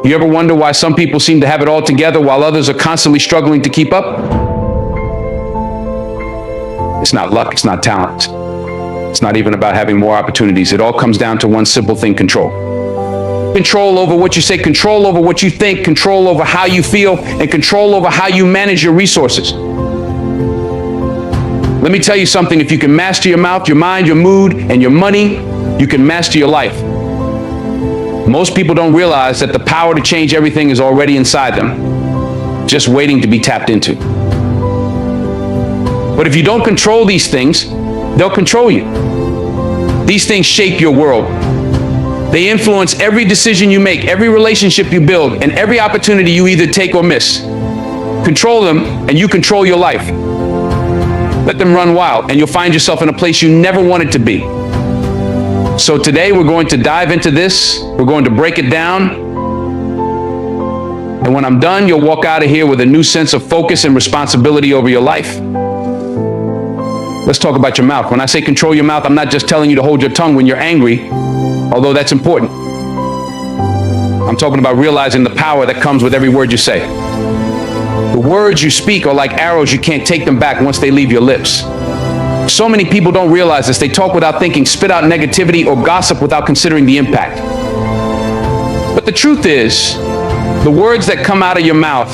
You ever wonder why some people seem to have it all together while others are constantly struggling to keep up? It's not luck, it's not talent. It's not even about having more opportunities. It all comes down to one simple thing: control. Control over what you say, control over what you think, control over how you feel, and control over how you manage your resources. Let me tell you something: if you can master your mouth, your mind, your mood, and your money, you can master your life. Most people don't realize that the power to change everything is already inside them, just waiting to be tapped into. But if you don't control these things, they'll control you. These things shape your world. They influence every decision you make, every relationship you build, and every opportunity you either take or miss. Control them, and you control your life. Let them run wild, and you'll find yourself in a place you never wanted to be. So today we're going to dive into this. We're going to break it down. And when I'm done, you'll walk out of here with a new sense of focus and responsibility over your life. Let's talk about your mouth. When I say control your mouth, I'm not just telling you to hold your tongue when you're angry, although that's important. I'm talking about realizing the power that comes with every word you say. The words you speak are like arrows. You can't take them back once they leave your lips. So many people don't realize this. They talk without thinking, spit out negativity, or gossip without considering the impact. But the truth is, the words that come out of your mouth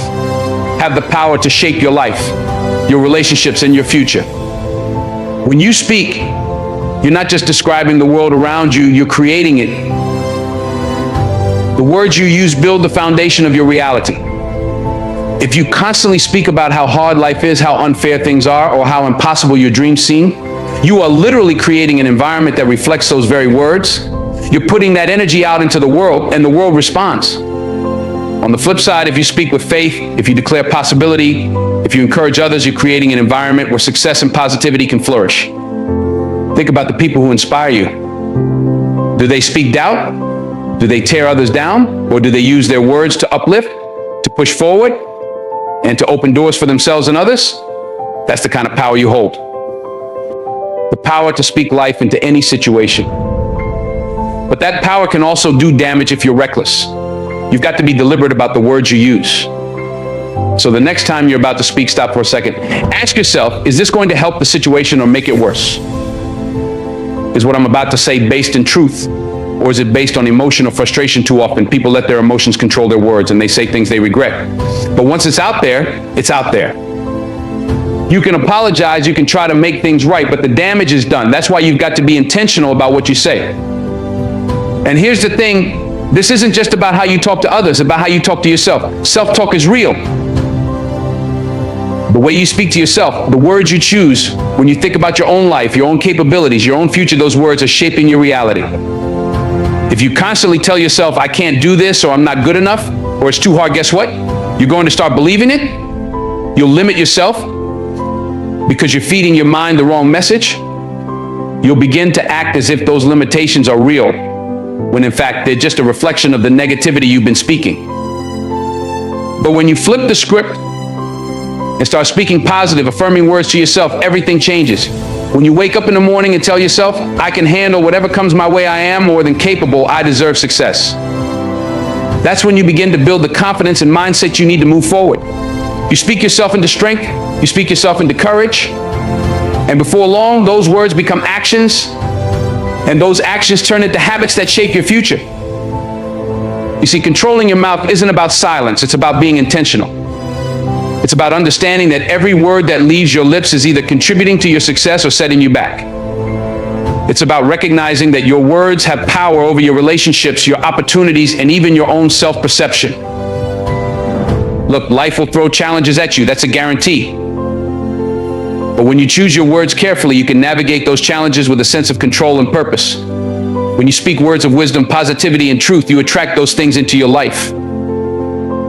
have the power to shape your life, your relationships, and your future. When you speak, you're not just describing the world around you, you're creating it. The words you use build the foundation of your reality. If you constantly speak about how hard life is, how unfair things are, or how impossible your dreams seem, you are literally creating an environment that reflects those very words. You're putting that energy out into the world, and the world responds. On the flip side, if you speak with faith, if you declare possibility, if you encourage others, you're creating an environment where success and positivity can flourish. Think about the people who inspire you. Do they speak doubt? Do they tear others down? Or do they use their words to uplift, to push forward, and to open doors for themselves and others? That's the kind of power you hold. The power to speak life into any situation. But that power can also do damage if you're reckless. You've got to be deliberate about the words you use. So the next time you're about to speak, stop for a second. Ask yourself, is this going to help the situation or make it worse? Is what I'm about to say based in truth, or is it based on emotion or frustration? Too often people let their emotions control their words and they say things they regret. But once it's out there, it's out there. You can apologize, you can try to make things right, but the damage is done. That's why you've got to be intentional about what you say. And here's the thing, this isn't just about how you talk to others, it's about how you talk to yourself. Self-talk is real. The way you speak to yourself, the words you choose, when you think about your own life, your own capabilities, your own future, those words are shaping your reality. If you constantly tell yourself, I can't do this, or I'm not good enough, or it's too hard, guess what? You're going to start believing it. You'll limit yourself because you're feeding your mind the wrong message. You'll begin to act as if those limitations are real, when in fact they're just a reflection of the negativity you've been speaking. But when you flip the script and start speaking positive, affirming words to yourself, everything changes. When you wake up in the morning and tell yourself, I can handle whatever comes my way, I am more than capable, I deserve success. That's when you begin to build the confidence and mindset you need to move forward. You speak yourself into strength, you speak yourself into courage, and before long, those words become actions, and those actions turn into habits that shape your future. You see, controlling your mouth isn't about silence, it's about being intentional. It's about understanding that every word that leaves your lips is either contributing to your success or setting you back. It's about recognizing that your words have power over your relationships, your opportunities, and even your own self-perception. Look, life will throw challenges at you, that's a guarantee. But when you choose your words carefully, you can navigate those challenges with a sense of control and purpose. When you speak words of wisdom, positivity, and truth, you attract those things into your life.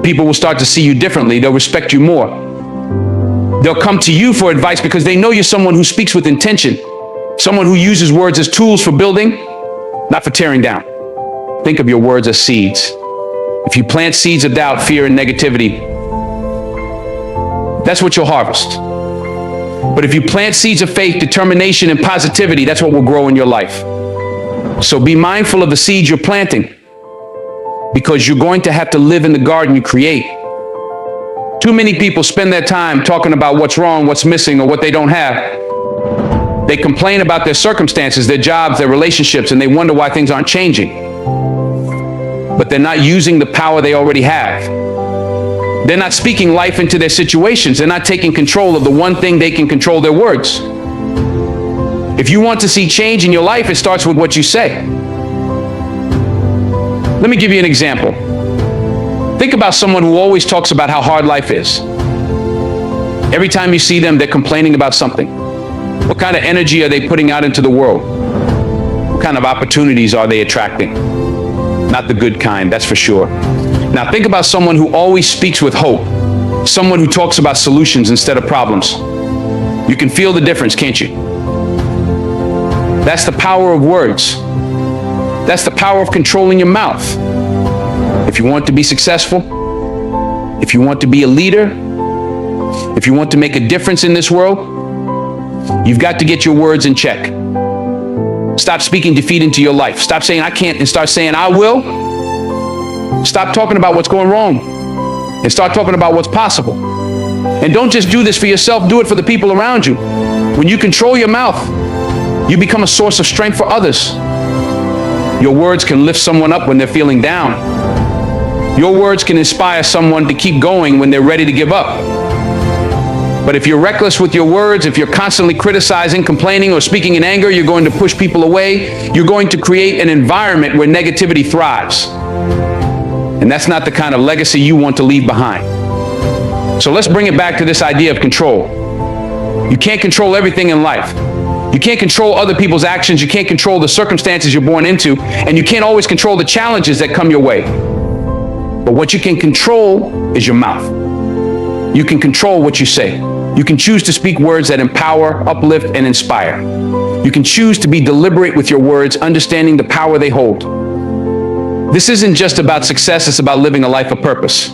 People will start to see you differently. They'll respect you more. They'll come to you for advice because they know you're someone who speaks with intention, someone who uses words as tools for building, not for tearing down. Think of your words as seeds. If you plant seeds of doubt, fear, and negativity, that's what you'll harvest. But if you plant seeds of faith, determination, and positivity, that's what will grow in your life. So be mindful of the seeds you're planting. because you're going to have to live in the garden you create. Too many people spend their time talking about what's wrong, what's missing, or what they don't have. They complain about their circumstances, their jobs, their relationships, and they wonder why things aren't changing. But they're not using the power they already have. They're not speaking life into their situations. They're not taking control of the one thing they can control, their words. If you want to see change in your life, it starts with what you say. Let me give you an example. Think about someone who always talks about how hard life is. Every time you see them, they're complaining about something. What kind of energy are they putting out into the world? What kind of opportunities are they attracting? Not the good kind, that's for sure. Now think about someone who always speaks with hope. Someone who talks about solutions instead of problems. You can feel the difference, can't you? That's the power of words. That's the power of controlling your mouth. If you want to be successful, if you want to be a leader, if you want to make a difference in this world, you've got to get your words in check. Stop speaking defeat into your life. Stop saying I can't and start saying I will. Stop talking about what's going wrong and start talking about what's possible. And don't just do this for yourself, do it for the people around you. When you control your mouth, you become a source of strength for others. Your words can lift someone up when they're feeling down. Your words can inspire someone to keep going when they're ready to give up. But if you're reckless with your words, if you're constantly criticizing, complaining, or speaking in anger, you're going to push people away. You're going to create an environment where negativity thrives. And that's not the kind of legacy you want to leave behind. So let's bring it back to this idea of control. You can't control everything in life. You can't control other people's actions. You can't control the circumstances you're born into. And you can't always control the challenges that come your way. But what you can control is your mouth. You can control what you say. You can choose to speak words that empower, uplift, and inspire. You can choose to be deliberate with your words, understanding the power they hold. This isn't just about success, it's about living a life of purpose.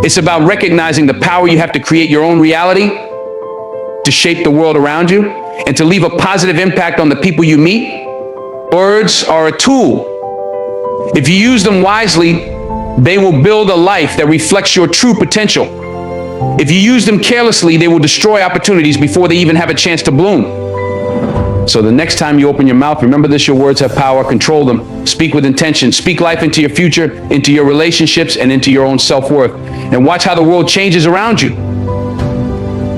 It's about recognizing the power you have to create your own reality, to shape the world around you, and to leave a positive impact on the people you meet. Words are a tool. If you use them wisely, they will build a life that reflects your true potential. If you use them carelessly, they will destroy opportunities before they even have a chance to bloom. So the next time you open your mouth, remember this, your words have power, control them, speak with intention, speak life into your future, into your relationships, and into your own self-worth. And watch how the world changes around you.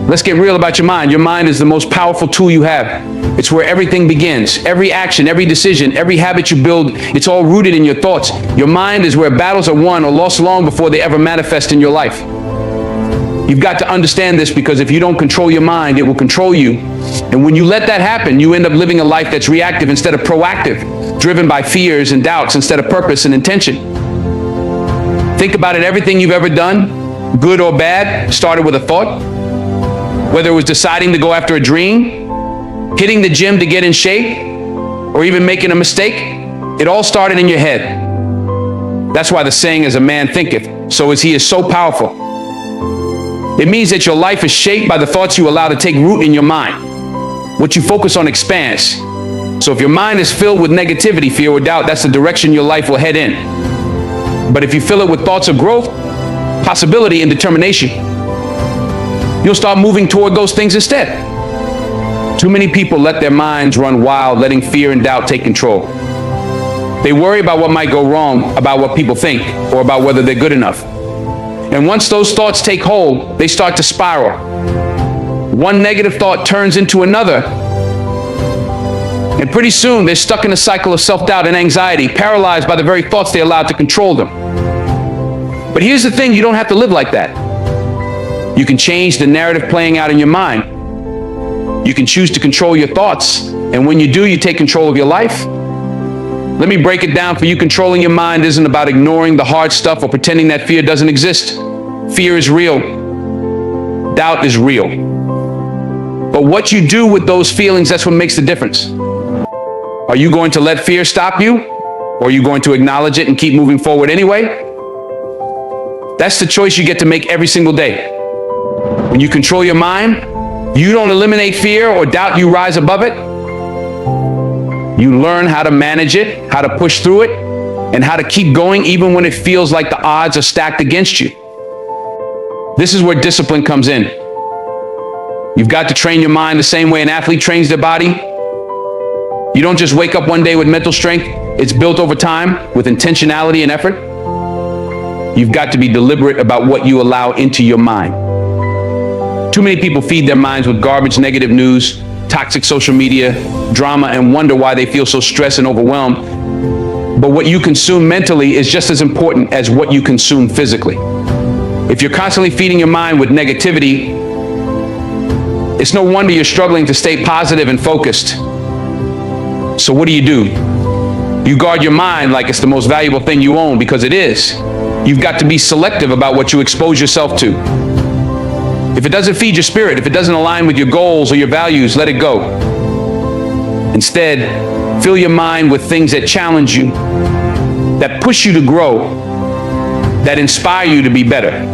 Let's get real about your mind. Your mind is the most powerful tool you have. It's where everything begins. Every action, every decision, every habit you build, it's all rooted in your thoughts. Your mind is where battles are won or lost long before they ever manifest in your life. You've got to understand this, because if you don't control your mind, it will control you. And when you let that happen, you end up living a life that's reactive instead of proactive, driven by fears and doubts instead of purpose and intention. Think about it. Everything you've ever done, good or bad, started with a thought. Whether it was deciding to go after a dream, hitting the gym to get in shape, or even making a mistake, it all started in your head. That's why the saying, as a man thinketh, so is he, is so powerful. It means that your life is shaped by the thoughts you allow to take root in your mind. What you focus on expands. So if your mind is filled with negativity, fear, or doubt, that's the direction your life will head in. But if you fill it with thoughts of growth, possibility, and determination, you'll start moving toward those things instead. Too many people let their minds run wild, letting fear and doubt take control. They worry about what might go wrong, about what people think, or about whether they're good enough. And once those thoughts take hold, they start to spiral. One negative thought turns into another. And pretty soon, they're stuck in a cycle of self-doubt and anxiety, paralyzed by the very thoughts they allowed to control them. But here's the thing, you don't have to live like that. You can change the narrative playing out in your mind. You can choose to control your thoughts. And when you do, you take control of your life. Let me break it down for you. Controlling your mind isn't about ignoring the hard stuff or pretending that fear doesn't exist. Fear is real. Doubt is real. But what you do with those feelings, that's what makes the difference. Are you going to let fear stop you? Or are you going to acknowledge it and keep moving forward anyway? That's the choice you get to make every single day. When you control your mind, you don't eliminate fear or doubt, you rise above it. You learn how to manage it, how to push through it, and how to keep going even when it feels like the odds are stacked against you. This is where discipline comes in. You've got to train your mind the same way an athlete trains their body. You don't just wake up one day with mental strength. It's built over time with intentionality and effort. You've got to be deliberate about what you allow into your mind. Too many people feed their minds with garbage, negative news, toxic social media, drama, and wonder why they feel so stressed and overwhelmed. But what you consume mentally is just as important as what you consume physically. If you're constantly feeding your mind with negativity, it's no wonder you're struggling to stay positive and focused. So what do? You guard your mind like it's the most valuable thing you own, because it is. You've got to be selective about what you expose yourself to. If it doesn't feed your spirit, if it doesn't align with your goals or your values, let it go. Instead, fill your mind with things that challenge you, that push you to grow, that inspire you to be better.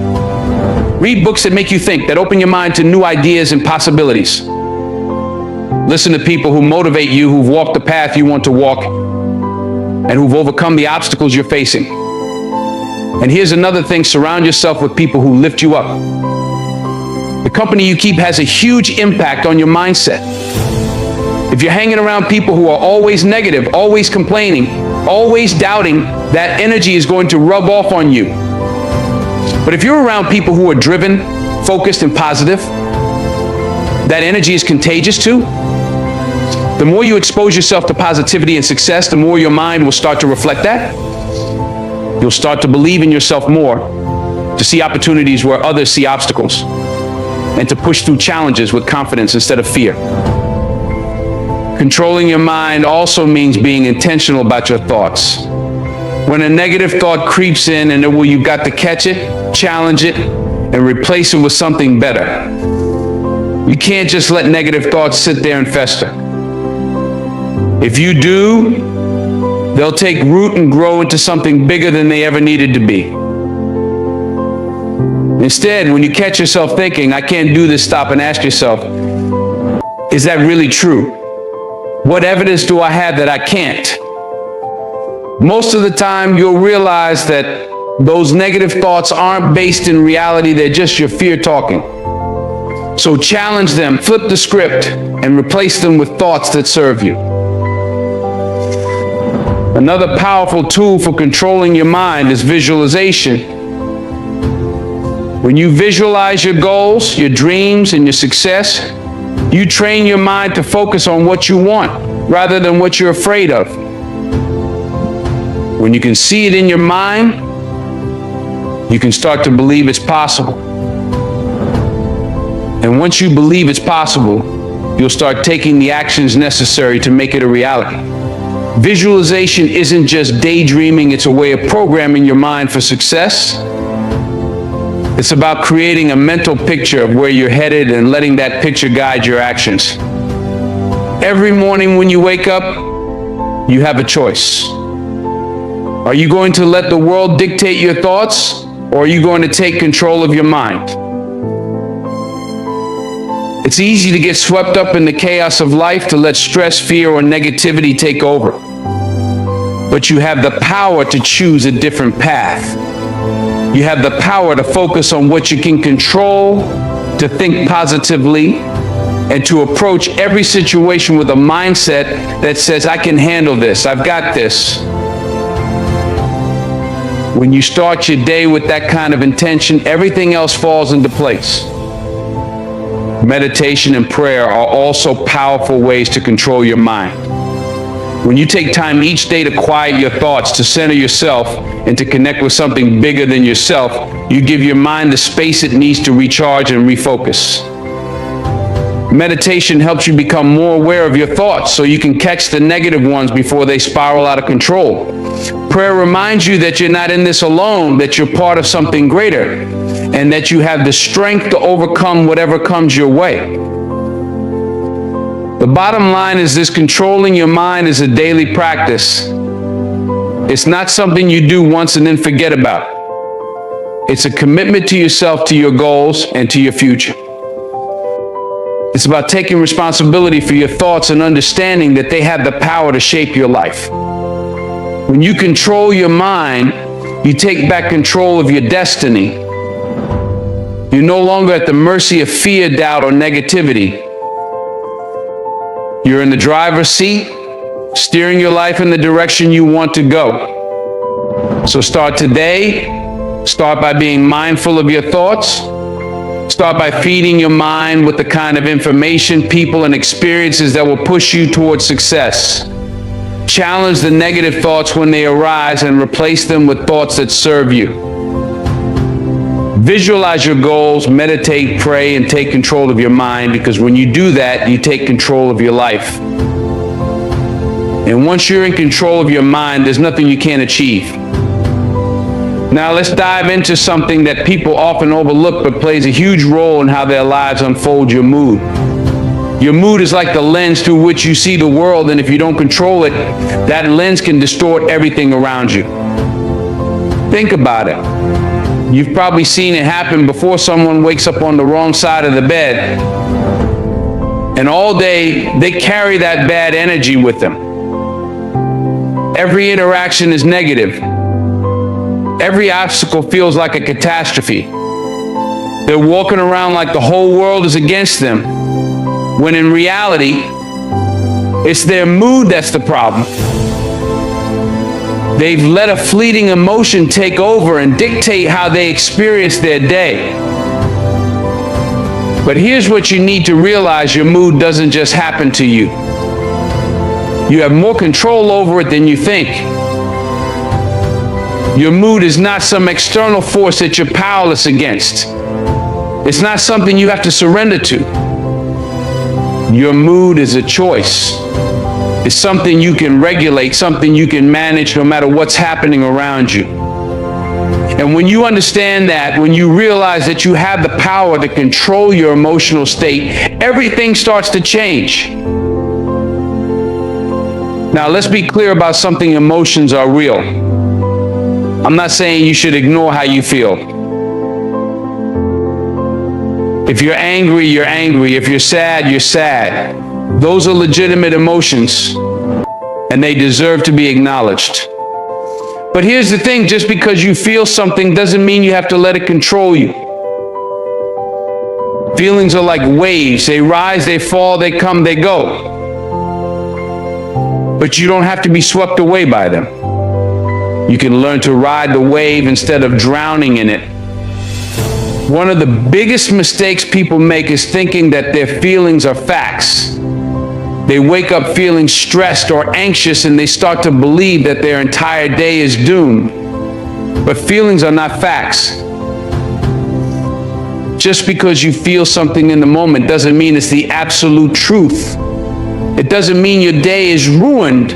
Read books that make you think, that open your mind to new ideas and possibilities. Listen to people who motivate you, who've walked the path you want to walk, and who've overcome the obstacles you're facing. And here's another thing: surround yourself with people who lift you up. The company you keep has a huge impact on your mindset. If you're hanging around people who are always negative, always complaining, always doubting, that energy is going to rub off on you. But if you're around people who are driven, focused, and positive, that energy is contagious too. The more you expose yourself to positivity and success, the more your mind will start to reflect that. You'll start to believe in yourself more, to see opportunities where others see obstacles, and to push through challenges with confidence instead of fear. Controlling your mind also means being intentional about your thoughts. When a negative thought creeps in, and you've got to catch it, challenge it, and replace it with something better. You can't just let negative thoughts sit there and fester. If you do, they'll take root and grow into something bigger than they ever needed to be. Instead, when you catch yourself thinking, "I can't do this," stop and ask yourself, is that really true? What evidence do I have that I can't? Most of the time, you'll realize that those negative thoughts aren't based in reality. They're just your fear talking. So challenge them, flip the script, and replace them with thoughts that serve you. Another powerful tool for controlling your mind is visualization. When you visualize your goals, your dreams, and your success, you train your mind to focus on what you want rather than what you're afraid of. When you can see it in your mind, you can start to believe it's possible. And once you believe it's possible, you'll start taking the actions necessary to make it a reality. Visualization isn't just daydreaming, it's a way of programming your mind for success. It's about creating a mental picture of where you're headed and letting that picture guide your actions. Every morning when you wake up, you have a choice. Are you going to let the world dictate your thoughts, or are you going to take control of your mind? It's easy to get swept up in the chaos of life, to let stress, fear, or negativity take over. But you have the power to choose a different path. You have the power to focus on what you can control, to think positively, and to approach every situation with a mindset that says, "I can handle this, I've got this." When you start your day with that kind of intention, everything else falls into place. Meditation and prayer are also powerful ways to control your mind. When you take time each day to quiet your thoughts, to center yourself, and to connect with something bigger than yourself, you give your mind the space it needs to recharge and refocus. Meditation helps you become more aware of your thoughts so you can catch the negative ones before they spiral out of control. Prayer reminds you that you're not in this alone, that you're part of something greater, and that you have the strength to overcome whatever comes your way. The bottom line is this: controlling your mind is a daily practice. It's not something you do once and then forget about. It's a commitment to yourself, to your goals, and to your future. It's about taking responsibility for your thoughts and understanding that they have the power to shape your life. When you control your mind, you take back control of your destiny. You're no longer at the mercy of fear, doubt, or negativity. You're in the driver's seat, steering your life in the direction you want to go. So start today. Start by being mindful of your thoughts. Start by feeding your mind with the kind of information, people, and experiences that will push you towards success. Challenge the negative thoughts when they arise and replace them with thoughts that serve you. Visualize your goals, meditate, pray, and take control of your mind, because when you do that, you take control of your life. And once you're in control of your mind, there's nothing you can't achieve. Now let's dive into something that people often overlook but plays a huge role in how their lives unfold: your mood. Your mood is like the lens through which you see the world, and if you don't control it, that lens can distort everything around you. Think about it. You've probably seen it happen before. Someone wakes up on the wrong side of the bed, and all day they carry that bad energy with them. Every interaction is negative. Every obstacle feels like a catastrophe. They're walking around like the whole world is against them, when in reality, it's their mood that's the problem. They've let a fleeting emotion take over and dictate how they experience their day. But here's what you need to realize: your mood doesn't just happen to you. You have more control over it than you think. Your mood is not some external force that you're powerless against. It's not something you have to surrender to. Your mood is a choice. It's something you can regulate, something you can manage no matter what's happening around you. And when you understand that, when you realize that you have the power to control your emotional state, everything starts to change. Now, let's be clear about something: emotions are real. I'm not saying you should ignore how you feel. If you're angry, you're angry. If you're sad, you're sad. Those are legitimate emotions, and they deserve to be acknowledged. But here's the thing: just because you feel something doesn't mean you have to let it control you. Feelings are like waves. They rise, they fall, they come, they go. But you don't have to be swept away by them. You can learn to ride the wave instead of drowning in it. One of the biggest mistakes people make is thinking that their feelings are facts. They wake up feeling stressed or anxious, and they start to believe that their entire day is doomed. But feelings are not facts. Just because you feel something in the moment doesn't mean it's the absolute truth. It doesn't mean your day is ruined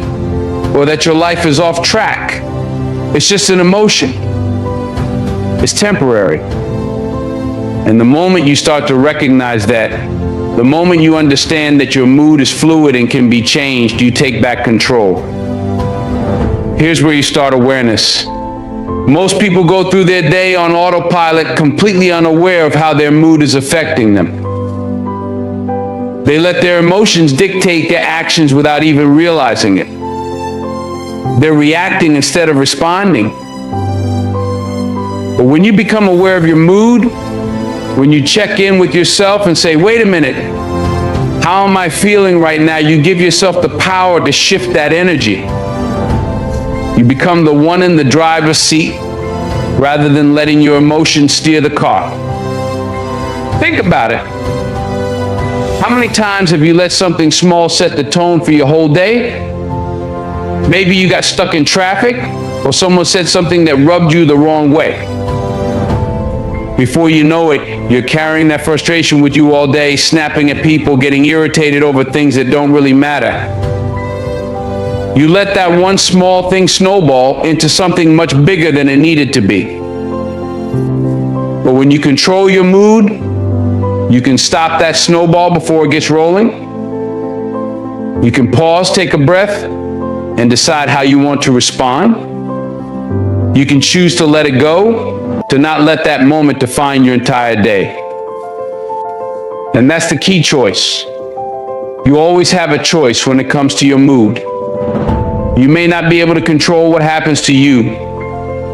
or that your life is off track. It's just an emotion. It's temporary. And the moment you start to recognize that, the moment you understand that your mood is fluid and can be changed, you take back control. Here's where you start awareness. Most people go through their day on autopilot, completely unaware of how their mood is affecting them. They let their emotions dictate their actions without even realizing it. They're reacting instead of responding. But when you become aware of your mood, when you check in with yourself and say, wait a minute, how am I feeling right now? You give yourself the power to shift that energy. You become the one in the driver's seat rather than letting your emotions steer the car. Think about it. How many times have you let something small set the tone for your whole day? Maybe you got stuck in traffic, or someone said something that rubbed you the wrong way. Before you know it, you're carrying that frustration with you all day, snapping at people, getting irritated over things that don't really matter. You let that one small thing snowball into something much bigger than it needed to be. But when you control your mood, you can stop that snowball before it gets rolling. You can pause, take a breath, and decide how you want to respond. You can choose to let it go, to not let that moment define your entire day. And that's the key choice. You always have a choice when it comes to your mood. You may not be able to control what happens to you,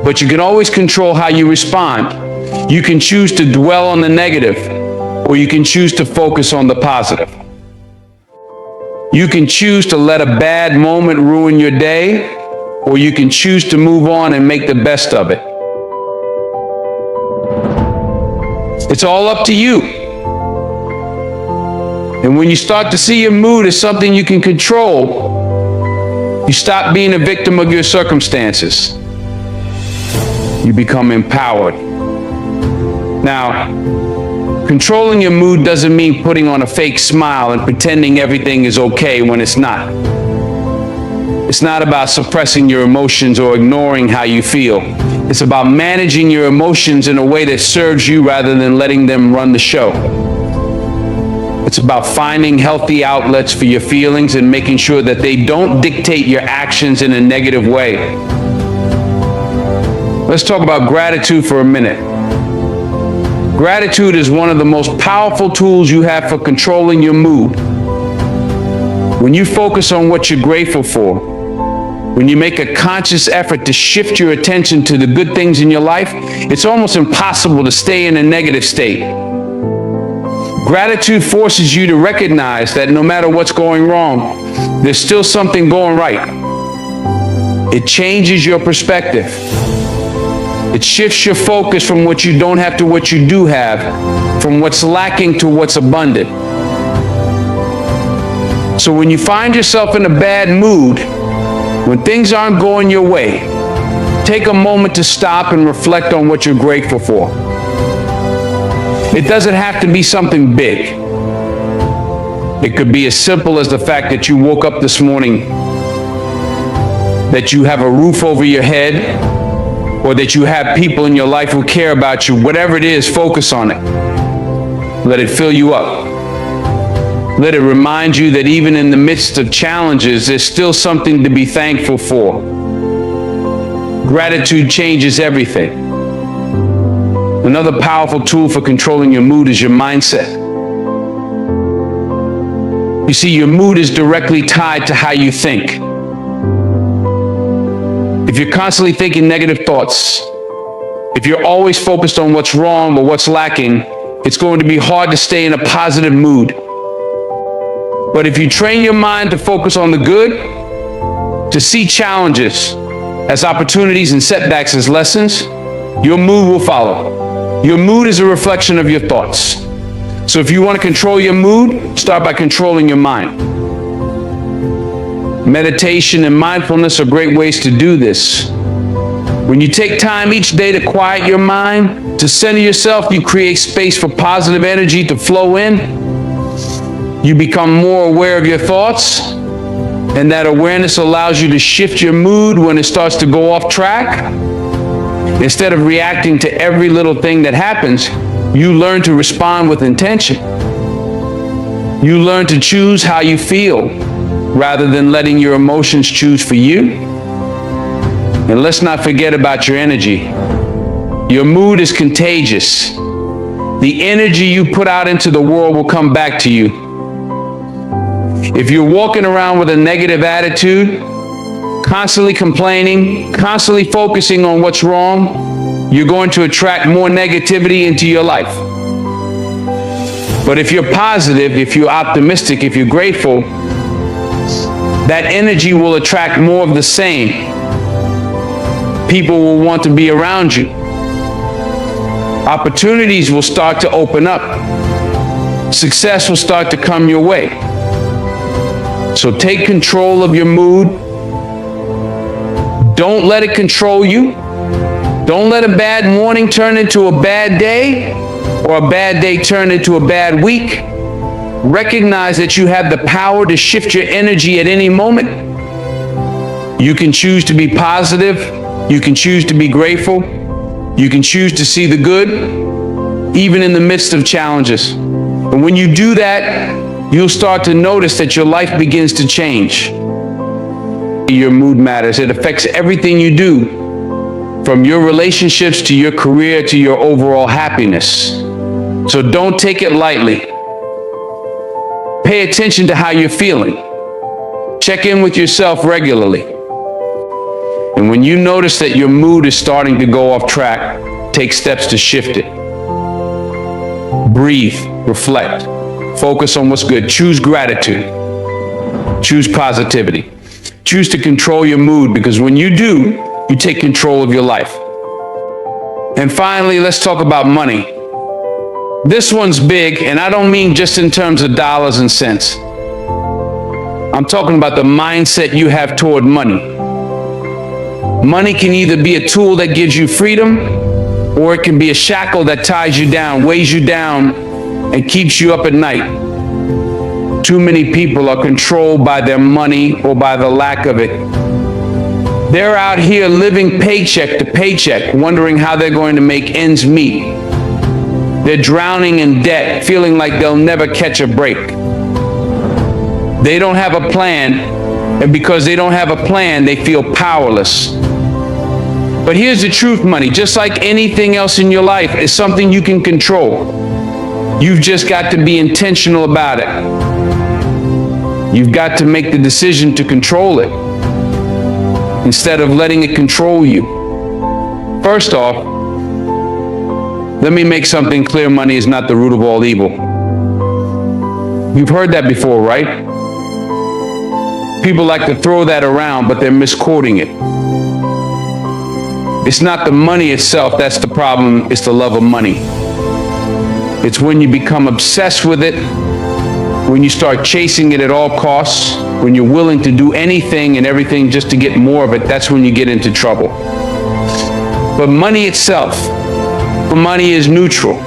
but you can always control how you respond. You can choose to dwell on the negative, or you can choose to focus on the positive. You can choose to let a bad moment ruin your day, or you can choose to move on and make the best of it. It's all up to you. And when you start to see your mood as something you can control, you stop being a victim of your circumstances. You become empowered. Now, controlling your mood doesn't mean putting on a fake smile and pretending everything is okay when it's not. It's not about suppressing your emotions or ignoring how you feel. It's about managing your emotions in a way that serves you rather than letting them run the show. It's about finding healthy outlets for your feelings and making sure that they don't dictate your actions in a negative way. Let's talk about gratitude for a minute. Gratitude is one of the most powerful tools you have for controlling your mood. When you focus on what you're grateful for, when you make a conscious effort to shift your attention to the good things in your life, it's almost impossible to stay in a negative state. Gratitude forces you to recognize that no matter what's going wrong, there's still something going right. It changes your perspective. It shifts your focus from what you don't have to what you do have, from what's lacking to what's abundant. So when you find yourself in a bad mood, when things aren't going your way, take a moment to stop and reflect on what you're grateful for. It doesn't have to be something big. It could be as simple as the fact that you woke up this morning, that you have a roof over your head, or that you have people in your life who care about you. Whatever it is, focus on it. Let it fill you up. Let it remind you that even in the midst of challenges, there's still something to be thankful for. Gratitude changes everything. Another powerful tool for controlling your mood is your mindset. You see, your mood is directly tied to how you think. If you're constantly thinking negative thoughts, if you're always focused on what's wrong or what's lacking, it's going to be hard to stay in a positive mood. But if you train your mind to focus on the good, to see challenges as opportunities and setbacks as lessons, your mood will follow. Your mood is a reflection of your thoughts. So if you want to control your mood, start by controlling your mind. Meditation and mindfulness are great ways to do this. When you take time each day to quiet your mind, to center yourself, you create space for positive energy to flow in. You become more aware of your thoughts, and that awareness allows you to shift your mood when it starts to go off track. Instead of reacting to every little thing that happens, you learn to respond with intention. You learn to choose how you feel rather than letting your emotions choose for you. And let's not forget about your energy. Your mood is contagious. The energy you put out into the world will come back to you. If you're walking around with a negative attitude, constantly complaining, constantly focusing on what's wrong, you're going to attract more negativity into your life. But if you're positive, if you're optimistic, if you're grateful, that energy will attract more of the same. People will want to be around you. Opportunities will start to open up. Success will start to come your way. So take control of your mood. Don't let it control you. Don't let a bad morning turn into a bad day, or a bad day turn into a bad week. Recognize that you have the power to shift your energy at any moment. You can choose to be positive. You can choose to be grateful. You can choose to see the good, even in the midst of challenges. And when you do that, you'll start to notice that your life begins to change. Your mood matters. It affects everything you do, from your relationships to your career to your overall happiness. So don't take it lightly. Pay attention to how you're feeling. Check in with yourself regularly. And when you notice that your mood is starting to go off track, take steps to shift it. Breathe, reflect, focus on what's good. Choose gratitude. Choose positivity. Choose to control your mood, because when you do, you take control of your life. And finally, let's talk about money. This one's big, and I don't mean just in terms of dollars and cents. I'm talking about the mindset you have toward money. Money can either be a tool that gives you freedom, or it can be a shackle that ties you down, weighs you down, and keeps you up at night. Too many people are controlled by their money or by the lack of it. They're out here living paycheck to paycheck, wondering how they're going to make ends meet. They're drowning in debt, feeling like they'll never catch a break. They don't have a plan, and because they don't have a plan, they feel powerless. But here's the truth, money, just like anything else in your life, is something you can control. You've just got to be intentional about it. You've got to make the decision to control it instead of letting it control you. First off, let me make something clear. Money is not the root of all evil. You've heard that before, right? People like to throw that around, but they're misquoting it. It's not the money itself that's the problem, it's the love of money. It's when you become obsessed with it, when you start chasing it at all costs, when you're willing to do anything and everything just to get more of it, that's when you get into trouble. But money itself, money is neutral.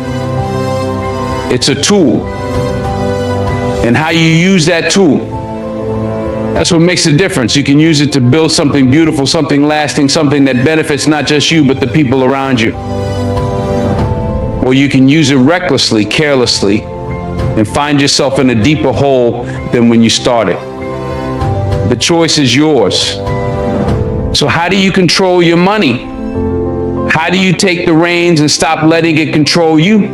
It's a tool. And how you use that tool, that's what makes the difference. You can use it to build something beautiful, something lasting, something that benefits not just you, but the people around you. Or you can use it recklessly, carelessly, and find yourself in a deeper hole than when you started. The choice is yours. So how do you control your money? How do you take the reins and stop letting it control you?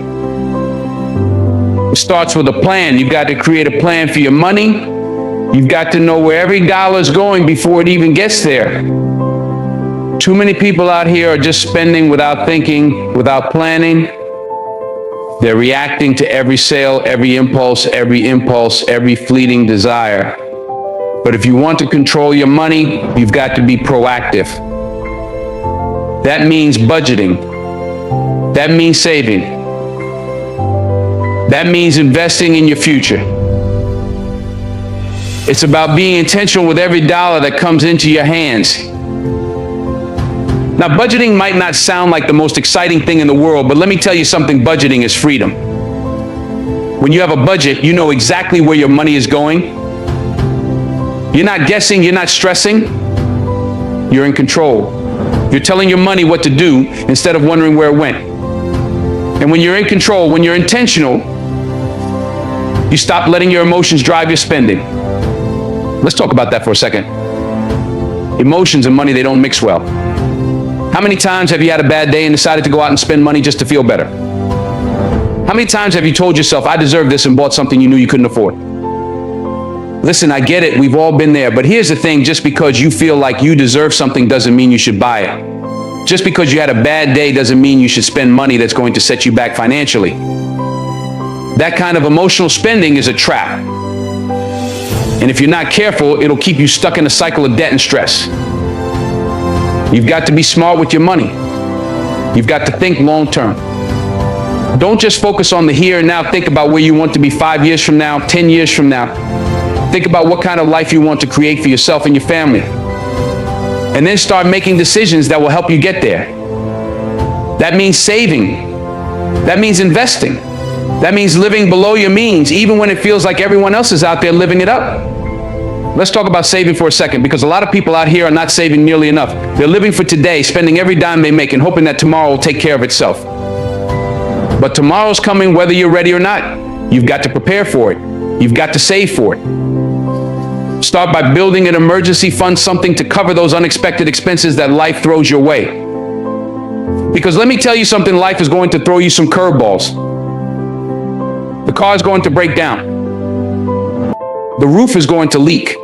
It starts with a plan. You've got to create a plan for your money. You've got to know where every dollar is going before it even gets there. Too many people out here are just spending without thinking, without planning. They're reacting to every sale, every impulse, every fleeting desire. But if you want to control your money, you've got to be proactive. That means budgeting. That means saving. That means investing in your future. It's about being intentional with every dollar that comes into your hands. Now, budgeting might not sound like the most exciting thing in the world, but let me tell you something, budgeting is freedom. When you have a budget, you know exactly where your money is going. You're not guessing, you're not stressing, you're in control. You're telling your money what to do instead of wondering where it went. And when you're in control, when you're intentional, you stop letting your emotions drive your spending. Let's talk about that for a second. Emotions and money, they don't mix well. How many times have you had a bad day and decided to go out and spend money just to feel better? How many times have you told yourself, I deserve this, and bought something you knew you couldn't afford? Listen, I get it. We've all been there. But here's the thing. Just because you feel like you deserve something doesn't mean you should buy it. Just because you had a bad day doesn't mean you should spend money that's going to set you back financially. That kind of emotional spending is a trap. And if you're not careful, it'll keep you stuck in a cycle of debt and stress. You've got to be smart with your money. You've got to think long term. Don't just focus on the here and now. Think about where you want to be 5 years from now, 10 years from now. Think about what kind of life you want to create for yourself and your family. And then start making decisions that will help you get there. That means saving. That means investing. That means living below your means, even when it feels like everyone else is out there living it up. Let's talk about saving for a second, because a lot of people out here are not saving nearly enough. They're living for today, spending every dime they make and hoping that tomorrow will take care of itself. But tomorrow's coming whether you're ready or not. You've got to prepare for it. You've got to save for it. Start by building an emergency fund, something to cover those unexpected expenses that life throws your way. Because let me tell you something, life is going to throw you some curveballs. The car is going to break down. The roof is going to leak.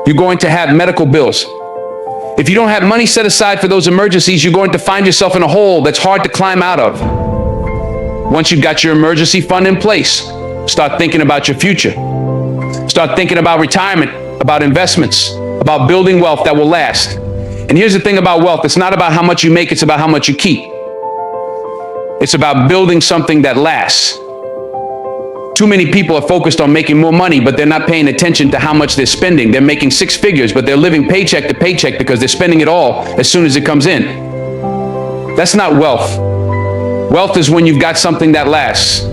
You're going to have medical bills. If you don't have money set aside for those emergencies, you're going to find yourself in a hole that's hard to climb out of. Once you've got your emergency fund in place, start thinking about your future. Start thinking about retirement, about investments, about building wealth that will last. And here's the thing about wealth. It's not about how much you make, it's about how much you keep. It's about building something that lasts. Too many people are focused on making more money, but they're not paying attention to how much they're spending. They're making six figures, but they're living paycheck to paycheck because they're spending it all as soon as it comes in. That's not wealth. Wealth is when you've got something that lasts.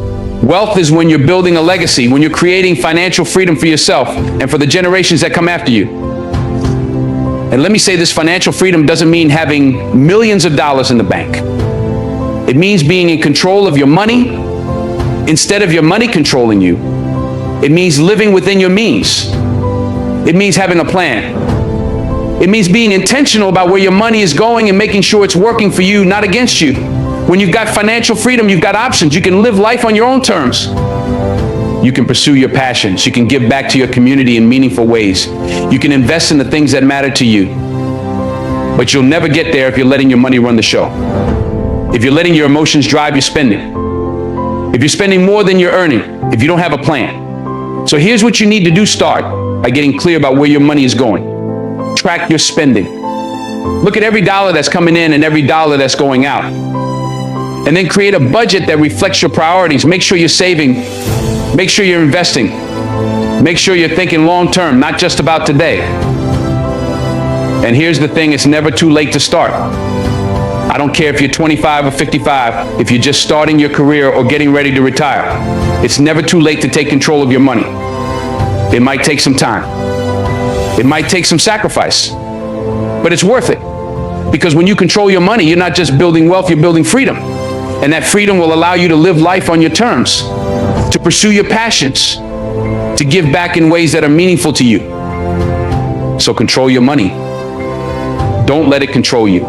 Wealth is when you're building a legacy, when you're creating financial freedom for yourself and for the generations that come after you. And let me say this, financial freedom doesn't mean having millions of dollars in the bank. It means being in control of your money instead of your money controlling you. It means living within your means. It means having a plan. It means being intentional about where your money is going and making sure it's working for you, not against you. When you've got financial freedom, you've got options. You can live life on your own terms. You can pursue your passions. You can give back to your community in meaningful ways. You can invest in the things that matter to you. But you'll never get there if you're letting your money run the show. If you're letting your emotions drive your spending. If you're spending more than you're earning, if you don't have a plan. So here's what you need to do. Start by getting clear about where your money is going. Track your spending. Look at every dollar that's coming in and every dollar that's going out. And then create a budget that reflects your priorities. Make sure you're saving. Make sure you're investing. Make sure you're thinking long term, not just about today. And here's the thing, it's never too late to start. I don't care if you're 25 or 55, if you're just starting your career or getting ready to retire. It's never too late to take control of your money. It might take some time. It might take some sacrifice, but it's worth it. Because when you control your money, you're not just building wealth, you're building freedom. And that freedom will allow you to live life on your terms, to pursue your passions, to give back in ways that are meaningful to you. So control your money. Don't let it control you.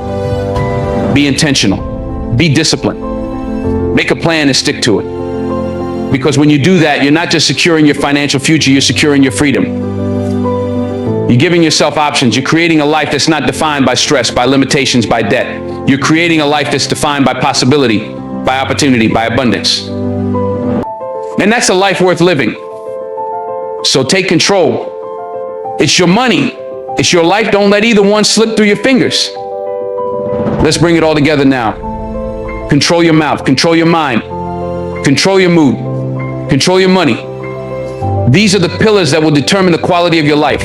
Be intentional. Be disciplined. Make a plan and stick to it. Because when you do that, you're not just securing your financial future, you're securing your freedom. You're giving yourself options. You're creating a life that's not defined by stress, by limitations, by debt. You're creating a life that's defined by possibility, by opportunity, by abundance. And that's a life worth living. So take control. It's your money. It's your life. Don't let either one slip through your fingers. Let's bring it all together now. Control your mouth. Control your mind. Control your mood. Control your money. These are the pillars that will determine the quality of your life.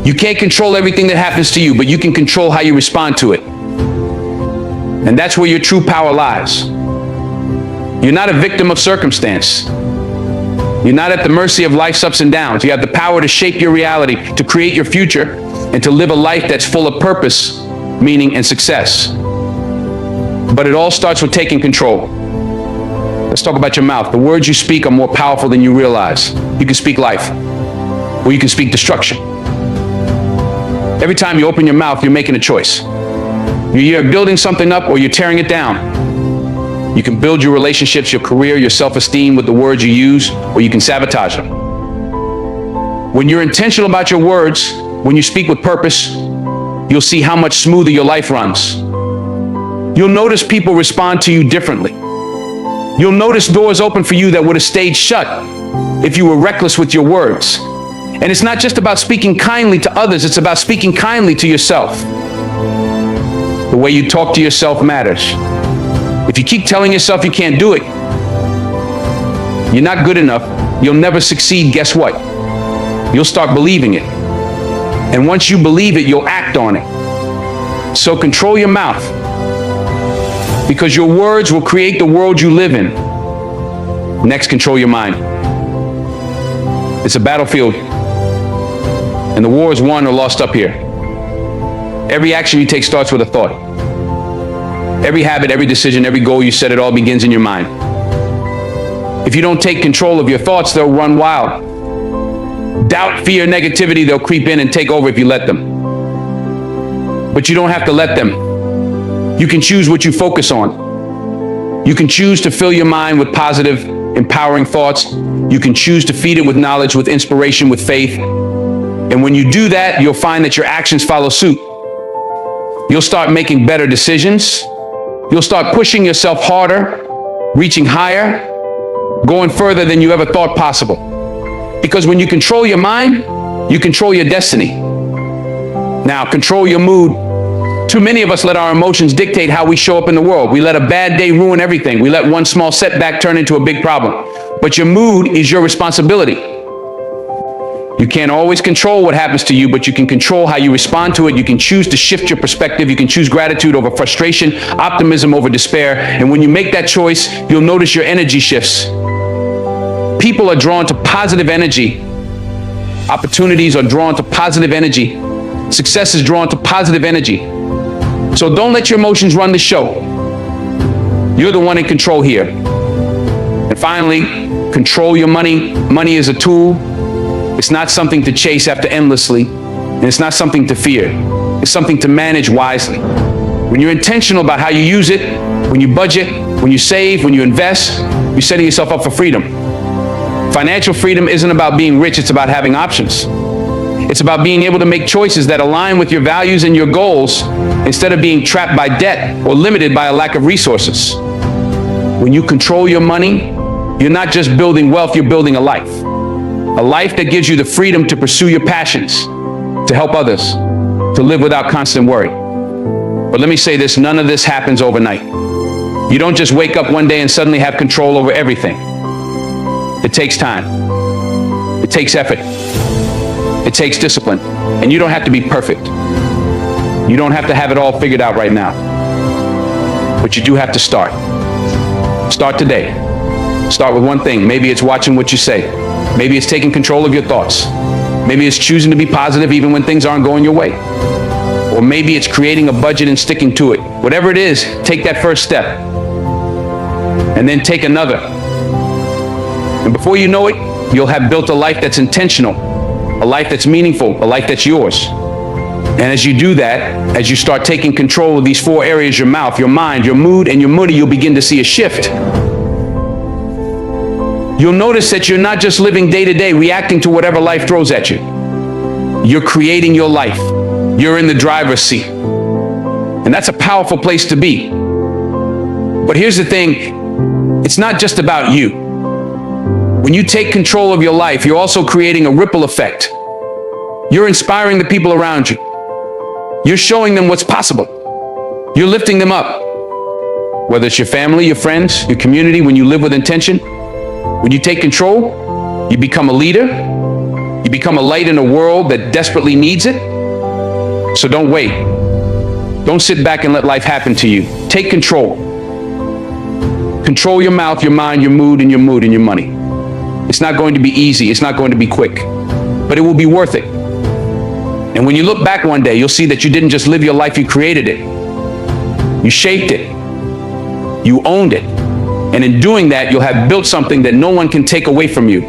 You can't control everything that happens to you, but you can control how you respond to it. And that's where your true power lies. You're not a victim of circumstance. You're not at the mercy of life's ups and downs. You have the power to shape your reality, to create your future, and to live a life that's full of purpose, meaning, and success. But it all starts with taking control. Let's talk about your mouth. The words you speak are more powerful than you realize. You can speak life, or you can speak destruction. Every time you open your mouth, you're making a choice. You're either building something up or you're tearing it down. You can build your relationships, your career, your self-esteem with the words you use, or you can sabotage them. When you're intentional about your words, when you speak with purpose, you'll see how much smoother your life runs. You'll notice people respond to you differently. You'll notice doors open for you that would have stayed shut if you were reckless with your words. And it's not just about speaking kindly to others, it's about speaking kindly to yourself. The way you talk to yourself matters. If you keep telling yourself you can't do it, you're not good enough, you'll never succeed, guess what? You'll start believing it. And once you believe it, you'll act on it. So control your mouth, because your words will create the world you live in. Next, control your mind. It's a battlefield, and the war is won or lost up here. Every action you take starts with a thought. Every habit, every decision, every goal you set, it all begins in your mind. If you don't take control of your thoughts, they'll run wild. Doubt, fear, negativity, they'll creep in and take over if you let them. But you don't have to let them. You can choose what you focus on. You can choose to fill your mind with positive, empowering thoughts. You can choose to feed it with knowledge, with inspiration, with faith. And when you do that, you'll find that your actions follow suit. You'll start making better decisions. You'll start pushing yourself harder, reaching higher, going further than you ever thought possible. Because when you control your mind, you control your destiny. Now, control your mood. Too many of us let our emotions dictate how we show up in the world. We let a bad day ruin everything. We let one small setback turn into a big problem. But your mood is your responsibility. You can't always control what happens to you, but you can control how you respond to it. You can choose to shift your perspective. You can choose gratitude over frustration, optimism over despair. And when you make that choice, you'll notice your energy shifts. People are drawn to positive energy. Opportunities are drawn to positive energy. Success is drawn to positive energy. So don't let your emotions run the show. You're the one in control here. And finally, control your money. Money is a tool. It's not something to chase after endlessly, and it's not something to fear. It's something to manage wisely. When you're intentional about how you use it, when you budget, when you save, when you invest, you're setting yourself up for freedom. Financial freedom isn't about being rich, it's about having options. It's about being able to make choices that align with your values and your goals instead of being trapped by debt or limited by a lack of resources. When you control your money, you're not just building wealth, you're building a life. A life that gives you the freedom to pursue your passions, to help others, to live without constant worry. But let me say this, none of this happens overnight. You don't just wake up one day and suddenly have control over everything. It takes time. It takes effort. It takes discipline. And you don't have to be perfect. You don't have to have it all figured out right now. But you do have to start. Start today. Start with one thing. Maybe it's watching what you say. Maybe it's taking control of your thoughts. Maybe it's choosing to be positive even when things aren't going your way. Or maybe it's creating a budget and sticking to it. Whatever it is, take that first step. And then take another. And before you know it, you'll have built a life that's intentional, a life that's meaningful, a life that's yours. And as you do that, as you start taking control of these four areas, your mouth, your mind, your mood, and your money, you'll begin to see a shift. You'll notice that you're not just living day to day, reacting to whatever life throws at you. You're creating your life. You're in the driver's seat. And that's a powerful place to be. But here's the thing, it's not just about you. When you take control of your life, you're also creating a ripple effect. You're inspiring the people around you. You're showing them what's possible. You're lifting them up. Whether it's your family, your friends, your community, when you live with intention, when you take control, you become a leader. You become a light in a world that desperately needs it. So don't wait. Don't sit back and let life happen to you. Take control. Control your mouth, your mind, your mood, and your money. It's not going to be easy. It's not going to be quick, but it will be worth it. And when you look back one day, you'll see that you didn't just live your life, you created it. You shaped it. You owned it. And in doing that, you'll have built something that no one can take away from you.